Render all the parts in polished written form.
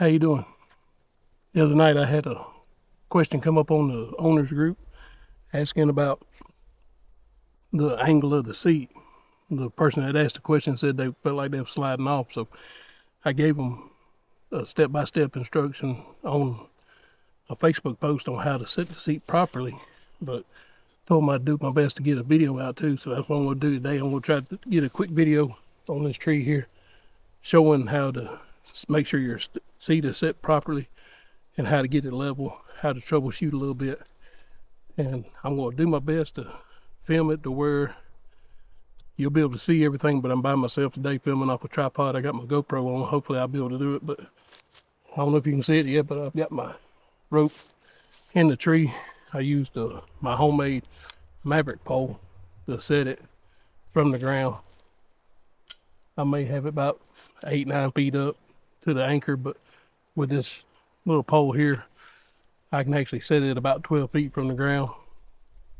How you doing? The other night I had a question come up on the owners group asking about the angle of the seat. The person that asked the question said they felt like they were sliding off, so I gave them a step-by-step instruction on a Facebook post on how to set the seat properly, but told them I'd do my best to get a video out too, so that's what I'm going to do today. I'm going to try to get a quick video on this tree here showing how to make sure your seat is set properly and how to get it level, how to troubleshoot a little bit. And I'm going to do my best to film it to where you'll be able to see everything, but I'm by myself today filming off a tripod. I got my GoPro on. Hopefully I'll be able to do it, but I don't know if you can see it yet, but I've got my rope in the tree. I used my homemade Maverick pole to set it from the ground. I may have it about 8-9 feet up to the anchor, but with this little pole here, I can actually set it about 12 feet from the ground,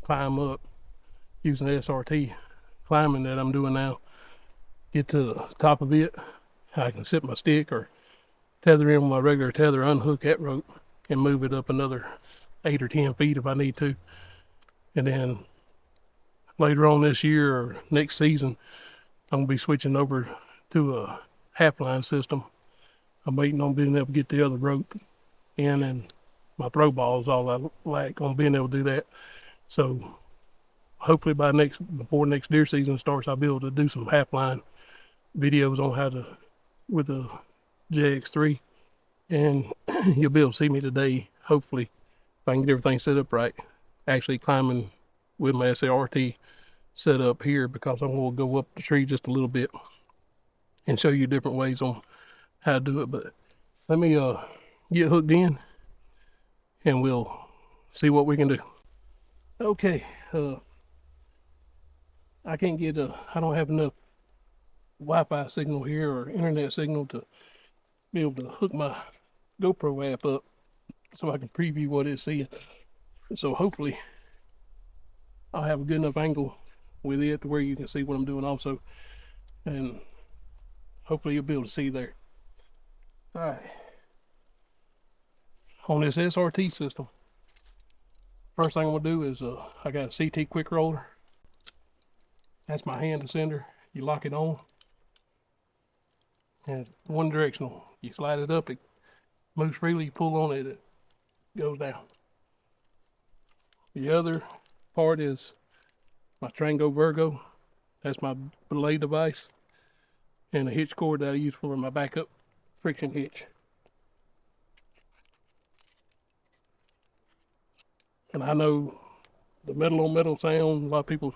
climb up using the SRT climbing that I'm doing now, get to the top of it. I can set my stick or tether in with my regular tether, unhook that rope, and move it up another 8 or 10 feet if I need to. And then later on this year or next season, I'm going to be switching over to a half line system. I'm waiting on being able to get the other rope in, and my throw ball is all I lack on being able to do that. So hopefully before next deer season starts, I'll be able to do some half line videos on how to with the JX3, and you'll be able to see me today, hopefully, if I can get everything set up right, actually climbing with my SRT set up here, because I'm going to go up the tree just a little bit and show you different ways on how to do it. But let me get hooked in and we'll see what we can do. Okay, I can't get I don't have enough Wi-Fi signal here or internet signal to be able to hook my GoPro app up so I can preview what it's seeing. So hopefully I'll have a good enough angle with it to where you can see what I'm doing also, and hopefully you'll be able to see there. All right, on this SRT system, first thing I'm gonna do is I got a CT quick roller. That's my hand ascender. You lock it on, and it's one directional. You slide it up, it moves freely. You pull on it, it goes down. The other part is my Trango Virgo. That's my belay device, and a hitch cord that I use for my backup friction hitch. And I know the metal on metal sound, a lot of people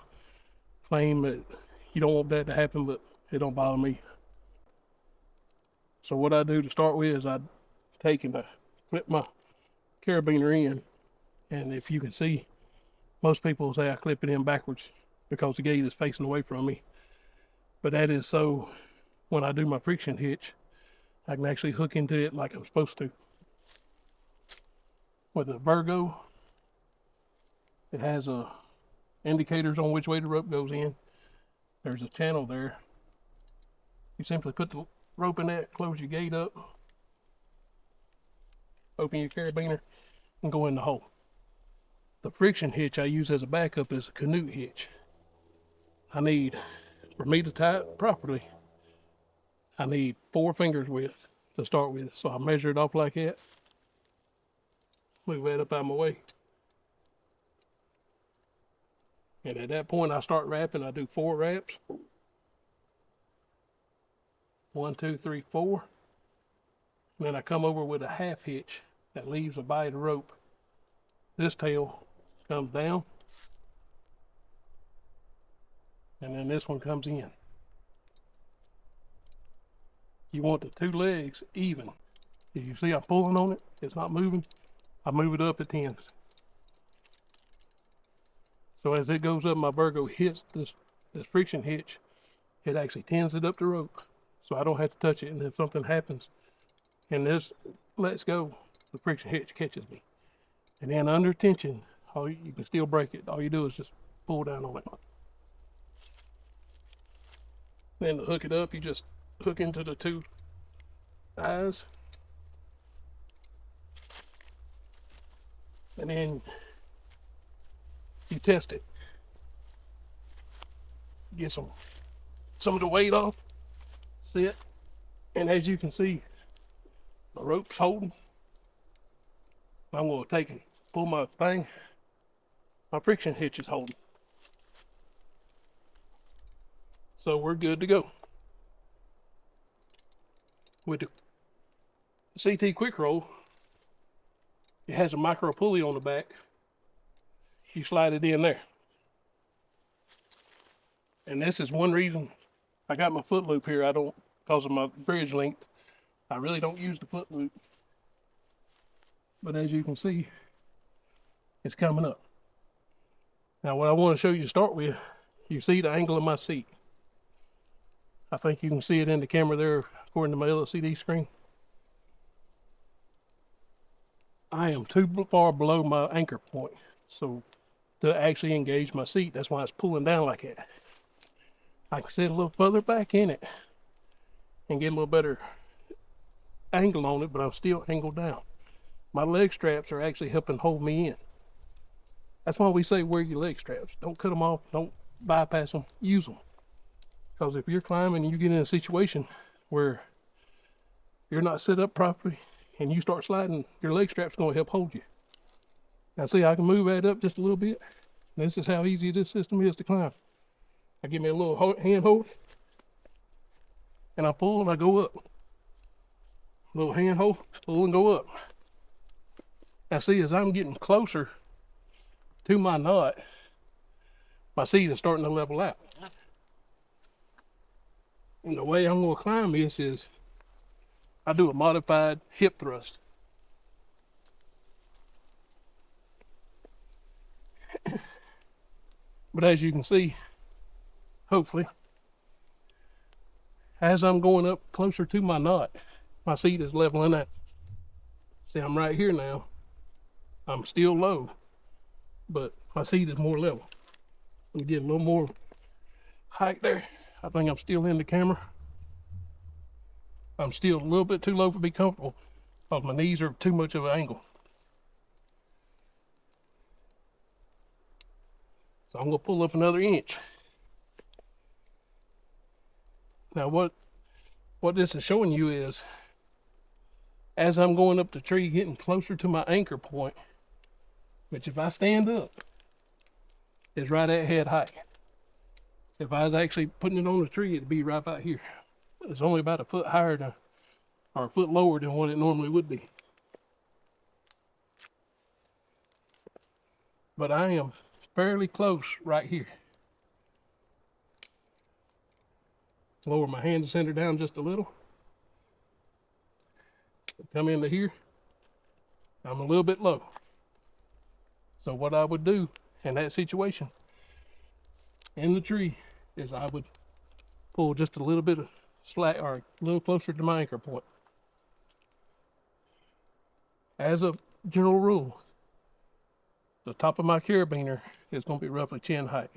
claim that you don't want that to happen, but it don't bother me. So what I do to start with is I take and I flip my carabiner in, and if you can see, most people say I clip it in backwards because the gate is facing away from me. But that is so when I do my friction hitch, I can actually hook into it like I'm supposed to. With a Virgo, it has indicators on which way the rope goes in. There's a channel there. You simply put the rope in that, close your gate up, open your carabiner, and go in the hole. The friction hitch I use as a backup is a canoe hitch. For me to tie it properly, I need 4 fingers width to start with. So I measure it off like that. Move that up out of my way. And at that point, I start wrapping. I do 4 wraps. 1, 2, 3, 4. And then I come over with a half hitch that leaves a bite of rope. This tail comes down, and then this one comes in. You want the 2 legs even. If you see I'm pulling on it, it's not moving, I move it up, it tens. So as it goes up, my Virgo hits this friction hitch, it actually tens it up the rope, so I don't have to touch it. And if something happens and this lets go, the friction hitch catches me. And then under tension, you can still break it. All you do is just pull down on it. Then to hook it up, you just hook into the 2 eyes, and then you test it. Get some of the weight off, sit, and as you can see, the rope's holding. I'm going to take and pull my thing. My friction hitch is holding. So we're good to go. With the CT quick roll, it has a micro pulley on the back. You slide it in there. And this is one reason I got my foot loop here. I don't, because of my bridge length, I really don't use the foot loop. But as you can see, it's coming up. Now what I want to show you to start with, you see the angle of my seat. I think you can see it in the camera there according to my LCD screen. I am too far below my anchor point, so to actually engage my seat, that's why it's pulling down like that. I can sit a little further back in it and get a little better angle on it, but I'm still angled down. My leg straps are actually helping hold me in. That's why we say wear your leg straps. Don't cut them off, don't bypass them, use them. Because if you're climbing and you get in a situation where you're not set up properly and you start sliding, your leg strap's going to help hold you. Now see, I can move that up just a little bit. This is how easy this system is to climb. I give me a little hand hold, and I pull and I go up. Little hand hold, pull and go up. Now see, as I'm getting closer to my knot, my seat is starting to level out. And the way I'm going to climb this is I do a modified hip thrust. But as you can see, hopefully, as I'm going up closer to my knot, my seat is leveling out. See, I'm right here now. I'm still low, but my seat is more level. Let me get a little more height there. I think I'm still in the camera. I'm still a little bit too low to be comfortable because my knees are too much of an angle. So I'm going to pull up another inch. Now what this is showing you is, as I'm going up the tree, getting closer to my anchor point, which if I stand up, is right at head height. If I was actually putting it on the tree, it'd be right about here. It's only about a foot higher than, or a foot lower than what it normally would be. But I am fairly close right here. Lower my hand center down just a little. Come into here. I'm a little bit low. So what I would do in that situation, in the tree, is I would pull just a little bit of slack, or a little closer to my anchor point. As a general rule, the top of my carabiner is going to be roughly chin height.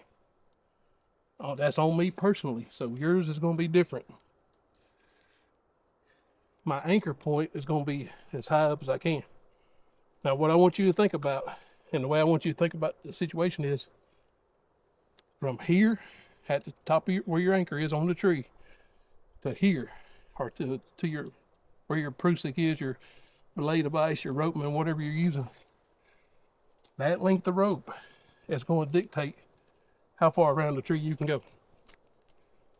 Oh, that's on me personally, so yours is going to be different. My anchor point is going to be as high up as I can. Now, what I want you to think about, and the way I want you to think about the situation is, from here at the top of where your anchor is on the tree to here, or to your, where your prusik is, your belay device, your ropeman, whatever you're using, that length of rope is going to dictate how far around the tree you can go.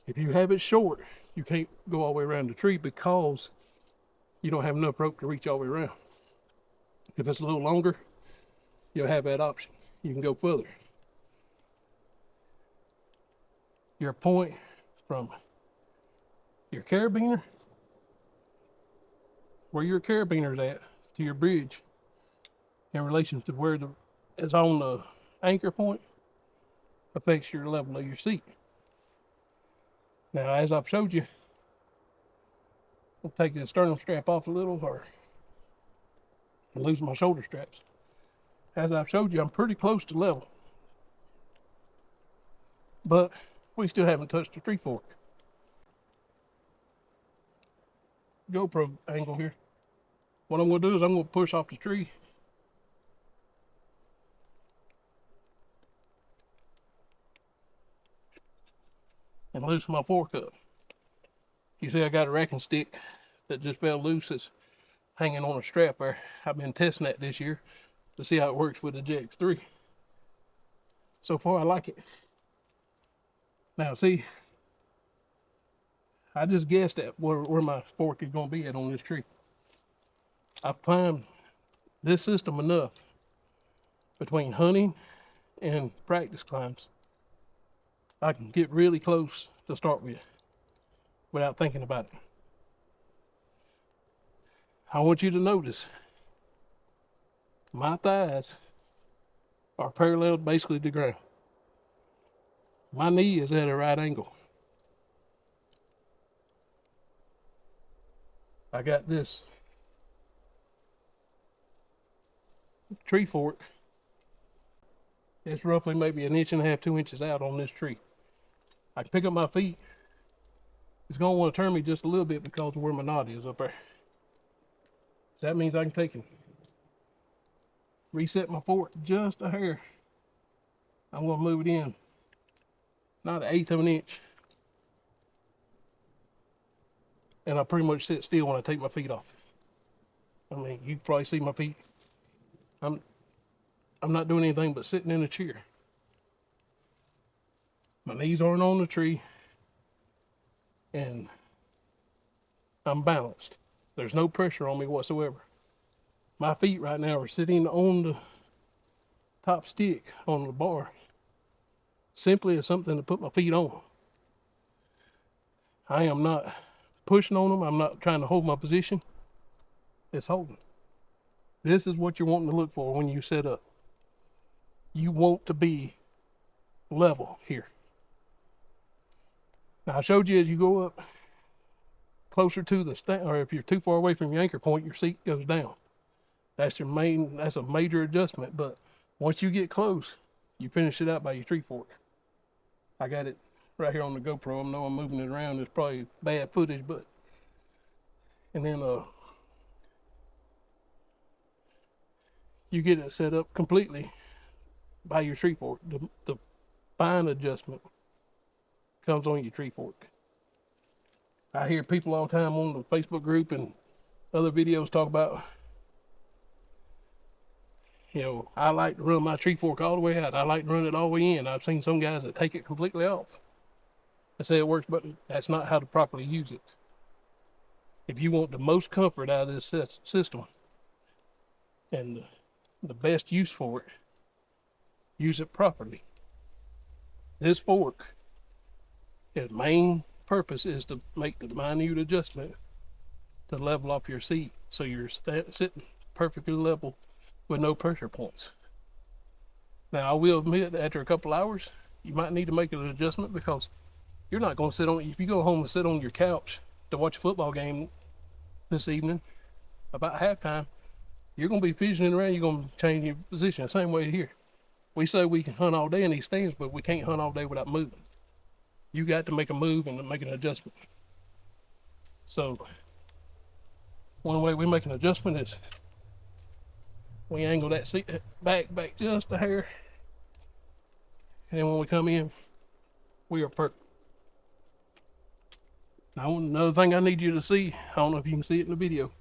If you have it short, you can't go all the way around the tree because you don't have enough rope to reach all the way around. If it's a little longer, you'll have that option. You can go further. Your point from your carabiner, where your carabiner is at, to your bridge, in relation to where is on the anchor point, affects your level of your seat. Now, as I've showed you, I'll take the sternum strap off a little, or lose my shoulder straps. As I've showed you, I'm pretty close to level, but we still haven't touched the tree fork. GoPro angle here. What I'm going to do is I'm going to push off the tree and loosen my fork up. You see I got a racking stick that just fell loose. It's hanging on a strap there. I've been testing that this year to see how it works with the JX3. So far I like it. Now see, I just guessed at where my fork is going to be at on this tree. I've climbed this system enough between hunting and practice climbs. I can get really close to start with without thinking about it. I want you to notice my thighs are parallel basically to the ground. My knee is at a right angle. I got this tree fork. It's roughly maybe 1.5 inches, 2 inches out on this tree. I can pick up my feet. It's going to want to turn me just a little bit because of where my knot is up there. So that means I can take and reset my fork just a hair. I'm going to move it in, not 1/8 of an inch. And I pretty much sit still when I take my feet off. I mean, you can probably see my feet. I'm not doing anything but sitting in a chair. My knees aren't on the tree, and I'm balanced. There's no pressure on me whatsoever. My feet right now are sitting on the top stick on the bar, simply as something to put my feet on. I am not pushing on them. I'm not trying to hold my position. It's holding. This is what you're wanting to look for when you set up. You want to be level here. Now I showed you as you go up closer to the stand, or if you're too far away from your anchor point, your seat goes down. That's a major adjustment, but once you get close, you finish it out by your tree fork. I got it right here on the GoPro. I know I'm moving it around. It's probably bad footage, but and then you get it set up completely by your tree fork. The fine adjustment comes on your tree fork. I hear people all the time on the Facebook group and other videos talk about, I like to run my tree fork all the way out. I like to run it all the way in. I've seen some guys that take it completely off. I say it works, but that's not how to properly use it. If you want the most comfort out of this system and the best use for it, use it properly. This fork, its main purpose is to make the minute adjustment to level off your seat so you're sitting perfectly level with no pressure points. Now I will admit that after a couple hours you might need to make an adjustment, because you're not going to sit on, if you go home and sit on your couch to watch a football game this evening about halftime, you're going to be fidgeting around. You're going to change your position. The same way here. We say we can hunt all day in these stands, but we can't hunt all day without moving. You got to make a move and make an adjustment. So one way we make an adjustment is we angle that seat back just a hair, and then when we come in, we are perfect. Now another thing I need you to see, I don't know if you can see it in the video,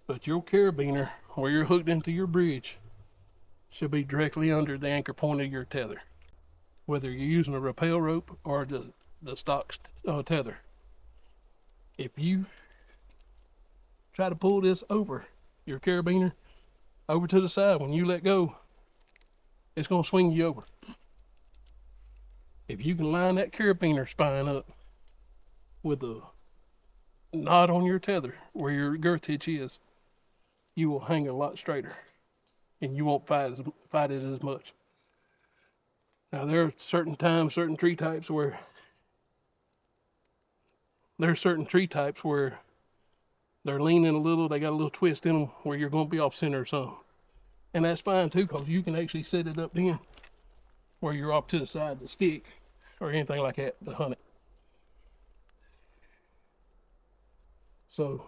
but your carabiner where you're hooked into your bridge should be directly under the anchor point of your tether, whether you're using a rappel rope or the stock tether. If you try to pull this over, your carabiner over to the side, when you let go, it's going to swing you over. If you can line that carabiner spine up with the knot on your tether where your girth hitch is, you will hang a lot straighter and you won't fight it as much. Now there are certain times, certain tree types where they're leaning a little, they got a little twist in them where you're going to be off center or something. And that's fine too, because you can actually set it up then where you're off to the side of the stick or anything like that to hunt it. So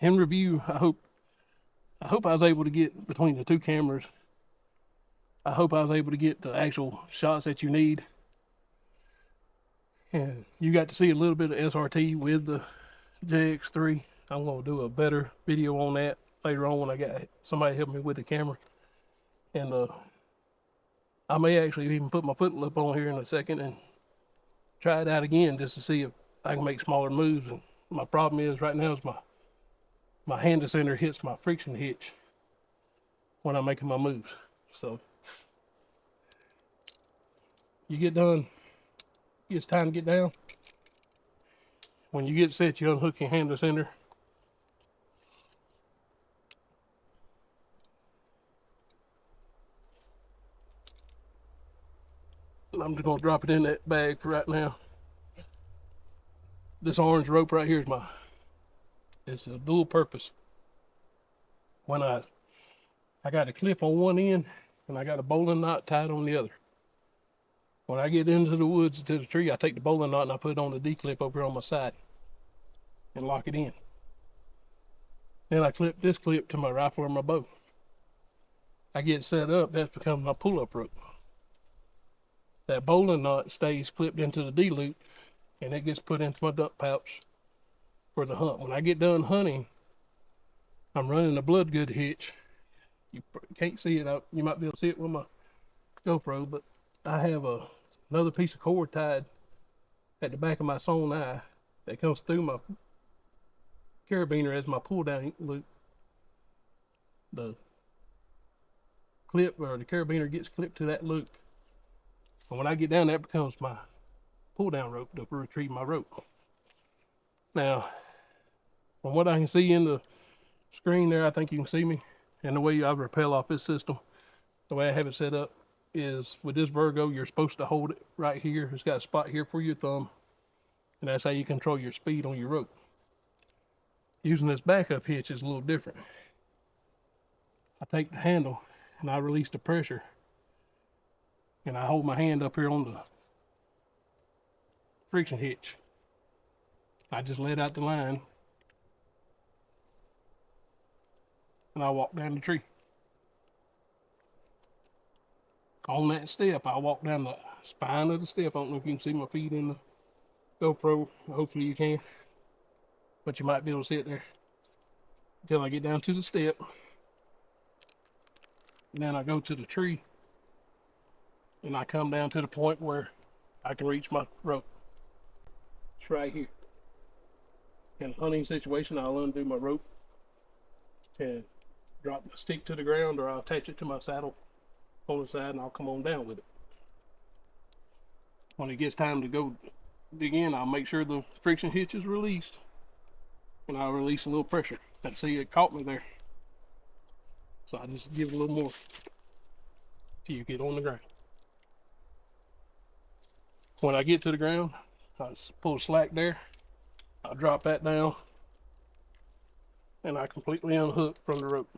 in review, I hope I was able to get between the two cameras. I hope I was able to get the actual shots that you need. And you got to see a little bit of SRT with the JX3. I'm going to do a better video on that later on when I got somebody help me with the camera. And I may actually even put my foot up on here in a second and try it out again just to see if I can make smaller moves. And my problem is right now is my hand descender hits my friction hitch when I'm making my moves. So you get done, it's time to get down. When you get set, you unhook your hand descender. I'm just gonna drop it in that bag for right now. This orange rope right here is it's a dual purpose. When I got a clip on one end and I got a bowling knot tied on the other. When I get into the woods to the tree, I take the bowling knot and I put it on the D-clip over here on my side and lock it in. Then I clip this clip to my rifle or my bow. I get set up, that's become my pull-up rope. That bowling knot stays clipped into the D-loop and it gets put into my duck pouch for the hunt. When I get done hunting, I'm running a blood good hitch. You can't see it, you might be able to see it with my GoPro, but I have another piece of cord tied at the back of my sewn eye that comes through my carabiner as my pull down loop. The clip or the carabiner gets clipped to that loop. And when I get down, that becomes my pull down rope to retrieve my rope. Now, from what I can see in the screen there, I think you can see me. And the way I rappel off this system, the way I have it set up is with this Virgo, you're supposed to hold it right here. It's got a spot here for your thumb. And that's how you control your speed on your rope. Using this backup hitch is a little different. I take the handle and I release the pressure. And I hold my hand up here on the friction hitch. I just let out the line. And I walk down the tree. On that step, I walk down the spine of the step. I don't know if you can see my feet in the GoPro. Hopefully you can. But you might be able to see it there. Until I get down to the step. And then I go to the tree. And I come down to the point where I can reach my rope. It's right here. In a hunting situation, I'll undo my rope and drop the stick to the ground, or I'll attach it to my saddle on the side and I'll come on down with it. When it gets time to go dig in, I'll make sure the friction hitch is released and I'll release a little pressure. And see, it caught me there. So I just give it a little more till you get on the ground. When I get to the ground, I pull the slack there, I'll drop that down, and I completely unhook from the rope.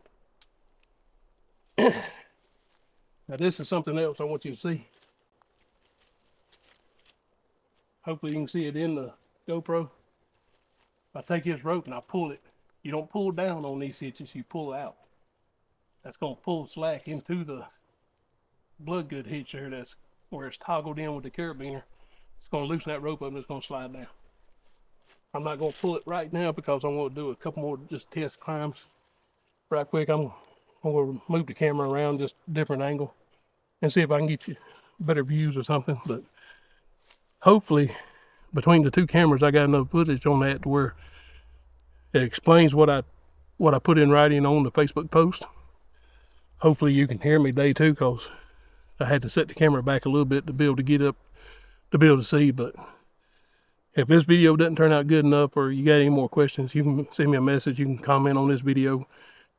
Now this is something else I want you to see. Hopefully you can see it in the GoPro. I take this rope and I pull it. You don't pull down on these hitches, you pull out. That's going to pull slack into the blood good hitch there. That's where it's toggled in with the carabiner. It's going to loosen that rope up and it's going to slide down. I'm not going to pull it right now because I want to do a couple more just test climbs. Right quick, I'm going to move the camera around just a different angle and see if I can get you better views or something. But hopefully between the two cameras I got enough footage on that to where it explains what I put in writing on the Facebook post. Hopefully you can hear me day two, because I had to set the camera back a little bit to be able to get up to be able to see. But if this video doesn't turn out good enough, or you got any more questions, you can send me a message. You can comment on this video.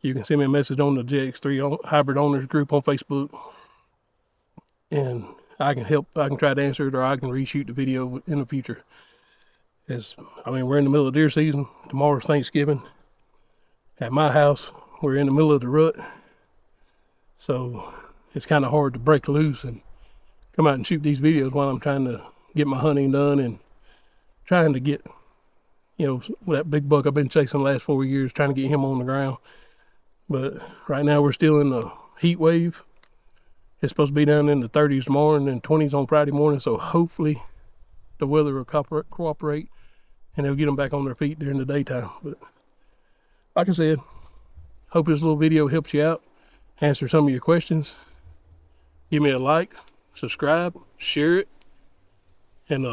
You can send me a message on the JX3 Hybrid Owners group on Facebook. And I can help. I can try to answer it, or I can reshoot the video in the future. We're in the middle of deer season. Tomorrow's Thanksgiving. At my house, we're in the middle of the rut. So it's kind of hard to break loose and come out and shoot these videos while I'm trying to get my hunting done and trying to get, that big buck I've been chasing the last 4 years, trying to get him on the ground. But right now we're still in the heat wave. It's supposed to be down in the 30s tomorrow and then 20s on Friday morning. So hopefully the weather will cooperate, and they'll get them back on their feet during the daytime. But like I said, hope this little video helps you out, answer some of your questions. Give me a like, subscribe, share it, and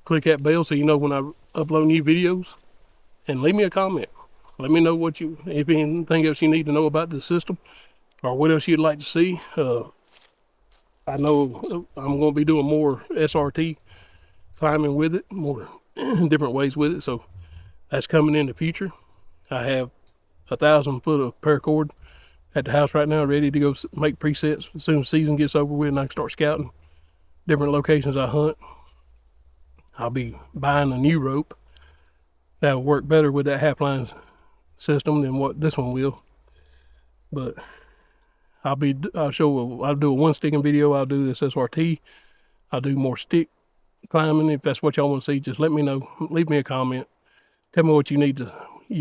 click that bell so you know when I upload new videos. And leave me a comment. Let me know if anything else you need to know about the system, or what else you'd like to see. I know I'm going to be doing more SRT climbing with it, more different ways with it, so that's coming in the future. I have 1,000 foot of paracord at the house right now, ready to go make presets as soon as the season gets over with, and I can start scouting different locations I hunt. I'll be buying a new rope that will work better with that half-line system than what this one will. But I'll do a one sticking video. I'll do this SRT. I'll do more stick climbing. If that's what y'all want to see, just let me know. Leave me a comment. Tell me what you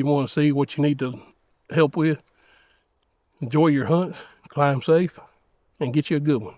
want to see, what you need to help with. Enjoy your hunts, climb safe, and get you a good one.